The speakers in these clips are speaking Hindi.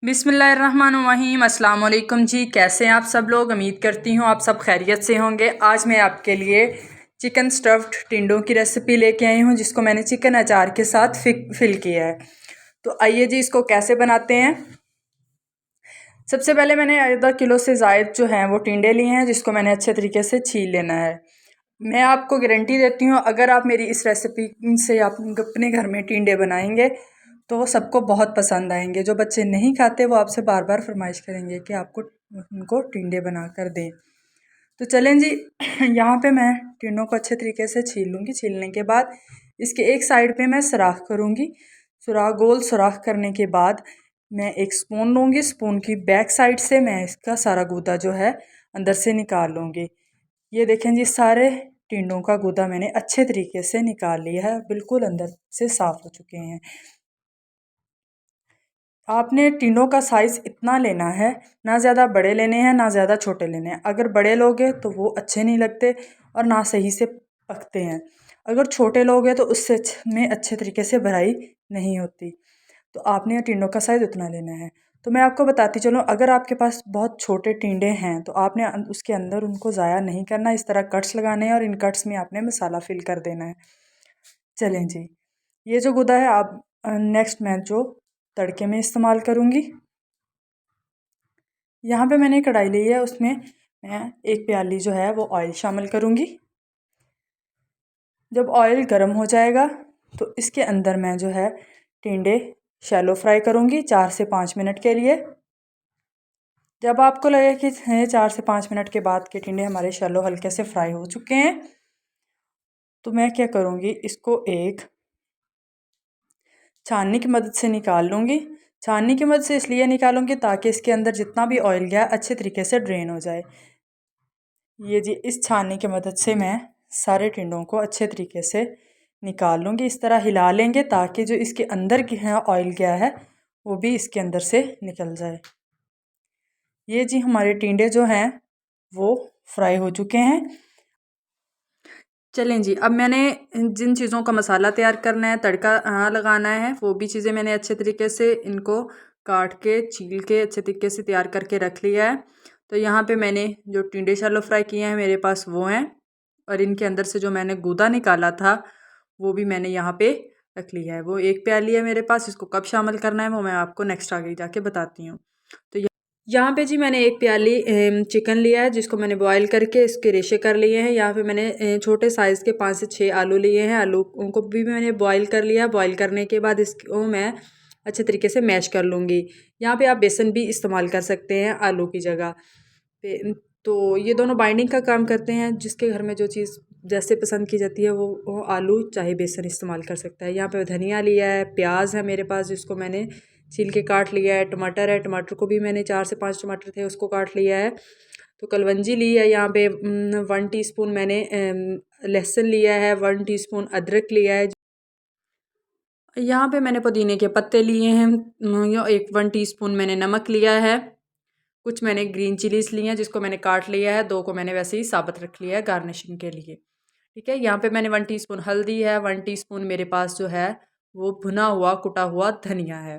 बिस्मिल्लाहिर्रहमानिर्रहीम। अस्सलाम वालेकुम जी, कैसे हैं आप सब लोग। उम्मीद करती हूँ आप सब खैरियत से होंगे। आज मैं आपके लिए चिकन स्टफ्ड टिंडों की रेसिपी लेके आई हूँ, जिसको मैंने चिकन अचार के साथ फिल किया है। तो आइए जी, इसको कैसे बनाते हैं। सबसे पहले मैंने आधा किलो से ज़ायद जो हैं वो टिंडे लिए हैं, जिसको मैंने अच्छे तरीके से छील लेना है। मैं आपको गारंटी देती हूँ, अगर आप मेरी इस रेसिपी से आप अपने घर में टिंडे बनाएंगे तो वो सबको बहुत पसंद आएंगे। जो बच्चे नहीं खाते वो आपसे बार बार फरमाइश करेंगे कि आपको उनको टिंडे बना कर दें। तो चलें जी, यहाँ पे मैं टिंडों को अच्छे तरीके से छील लूँगी। छीलने के बाद इसके एक साइड पे मैं सुराख करूँगी। गोल सुराख करने के बाद मैं एक स्पून लूँगी। स्पून की बैक साइड से मैं इसका सारा गूदा जो है अंदर से निकाल लूँगी। ये देखें जी, सारे टिंडों का गूदा मैंने अच्छे तरीके से निकाल लिया है, बिल्कुल अंदर से साफ़ हो चुके हैं। आपने टिंडों का साइज़ इतना लेना है, ना ज़्यादा बड़े लेने हैं ना ज़्यादा छोटे लेने हैं। अगर बड़े लोगे तो वो अच्छे नहीं लगते और ना सही से पकते हैं। अगर छोटे लोगे तो उससे में अच्छे तरीके से भराई नहीं होती। तो आपने टिंडों का साइज़ उतना लेना है। तो मैं आपको बताती चलूँ, अगर आपके पास बहुत छोटे टिंडे हैं तो आपने उसके अंदर उनको ज़ाया नहीं करना। इस तरह कट्स लगाने हैं और इन कट्स में आपने मसाला फिल कर देना है। चलें जी, ये जो गुदा है आप नेक्स्ट मैं जो तड़के में इस्तेमाल करूँगी। यहाँ पे मैंने कढ़ाई ली है, उसमें मैं एक प्याली जो है वो ऑयल शामिल करूँगी। जब ऑयल गर्म हो जाएगा तो इसके अंदर मैं जो है टिंडे शैलो फ्राई करूँगी 4 से 5 मिनट के लिए। जब आपको लगे कि 4 से 5 मिनट के बाद के टिंडे हमारे शैलो हल्के से फ्राई हो चुके हैं, तो मैं क्या करूँगी, इसको एक छाननी की मदद से निकाल लूँगी। छाननी की मदद से इसलिए निकालूंगी ताकि इसके अंदर जितना भी ऑयल गया अच्छे तरीके से ड्रेन हो जाए। ये जी, इस छाननी की मदद से मैं सारे टिंडों को अच्छे तरीके से निकाल लूँगी। इस तरह हिला लेंगे ताकि जो इसके अंदर की है ऑयल गया है वो भी इसके अंदर से निकल जाए। ये जी, हमारे टिंडे जो हैं वो फ्राई हो चुके हैं। चलें जी, अब मैंने जिन चीज़ों का मसाला तैयार करना है, तड़का लगाना है, वो भी चीज़ें मैंने अच्छे तरीके से इनको काट के छील के अच्छे तरीके से तैयार करके रख लिया है। तो यहाँ पे मैंने जो टिंडे शैलो फ्राई किए हैं मेरे पास वो हैं, और इनके अंदर से जो मैंने गूदा निकाला था वो भी मैंने यहाँ पे रख लिया है। वो एक प्याली है मेरे पास, इसको कब शामिल करना है वो मैं आपको नेक्स्ट आगे जाके बताती हूँ। तो यहाँ पे जी मैंने एक प्याली चिकन लिया है, जिसको मैंने बॉईल करके इसके रेशे कर लिए हैं। यहाँ पे मैंने छोटे साइज़ के 5 से 6 आलू लिए हैं। आलू उनको भी मैंने बॉईल कर लिया। बॉईल करने के बाद इसको मैं अच्छे तरीके से मैश कर लूँगी। यहाँ पे आप बेसन भी इस्तेमाल कर सकते हैं आलू की जगह पे। तो ये दोनों बाइंडिंग का काम करते हैं। जिसके घर में जो चीज़ जैसे पसंद की जाती है वो आलू चाहे बेसन इस्तेमाल कर सकता है। यहाँ पे धनिया लिया है, प्याज है मेरे पास जिसको मैंने छील के काट लिया है, टमाटर है, टमाटर को भी मैंने 4 से 5 टमाटर थे उसको काट लिया है। तो कलवंजी ली है यहाँ पे 1 टीस्पून मैंने लहसुन लिया है, 1 टीस्पून अदरक लिया है। यहाँ पे मैंने पुदीने के पत्ते लिए हैं, 1 टीस्पून मैंने नमक लिया है। कुछ मैंने ग्रीन चिलीज़ ली हैं जिसको मैंने काट लिया है, 2 को मैंने वैसे ही साबुत रख लिया है गार्निशिंग के लिए। ठीक है, यहाँ पे मैंने 1 टीस्पून हल्दी है, 1 टीस्पून मेरे पास जो है वो भुना हुआ कुटा हुआ धनिया है।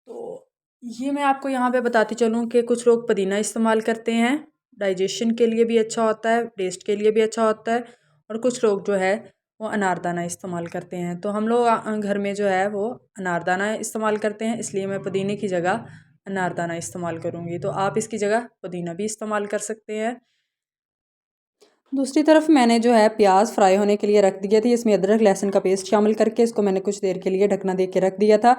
तो ये मैं आपको यहाँ पे बताती चलूँ कि कुछ लोग पुदीना इस्तेमाल करते हैं, डाइजेशन के लिए भी अच्छा होता है, टेस्ट के लिए भी अच्छा होता है। और कुछ लोग जो है वो अनारदाना इस्तेमाल करते हैं। तो हम लोग घर में जो है वो अनारदाना इस्तेमाल करते हैं, इसलिए मैं पुदीने की जगह अनारदाना इस्तेमाल करूँगी। तो आप इसकी जगह पुदीना भी इस्तेमाल कर सकते हैं। दूसरी तरफ मैंने जो है प्याज फ्राई होने के लिए रख दिया था। इसमें अदरक लहसुन का पेस्ट शामिल करके इसको मैंने कुछ देर के लिए ढकना दे के रख दिया था।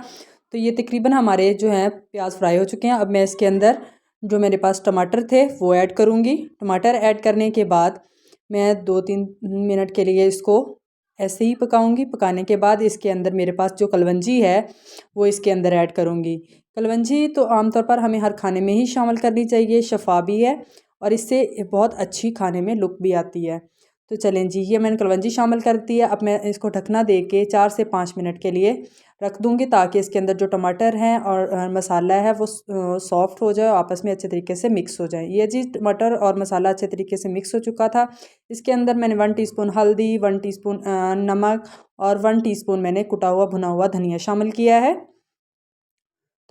तो ये तकरीबन हमारे जो हैं प्याज फ्राई हो चुके हैं। अब मैं इसके अंदर जो मेरे पास टमाटर थे वो ऐड करूँगी। टमाटर ऐड करने के बाद मैं 2-3 मिनट के लिए इसको ऐसे ही पकाऊंगी। पकाने के बाद इसके अंदर मेरे पास जो कलवंजी है वो इसके अंदर ऐड करूँगी। कलवंजी तो आमतौर पर हमें हर खाने में ही शामिल करनी चाहिए, शफा भी है और इससे बहुत अच्छी खाने में लुक भी आती है। तो चलें जी, ये मैंने कलवंजी शामिल कर दी है। अब मैं इसको ढकना दे के 4 से 5 मिनट के लिए रख दूँगी ताकि इसके अंदर जो टमाटर हैं और मसाला है वो सॉफ्ट हो जाए, आपस में अच्छे तरीके से मिक्स हो जाए। ये जी, टमाटर और मसाला अच्छे तरीके से मिक्स हो चुका था। इसके अंदर मैंने 1 टीस्पून हल्दी, 1 टीस्पून नमक और 1 टीस्पून मैंने कुटा हुआ भुना हुआ धनिया शामिल किया है।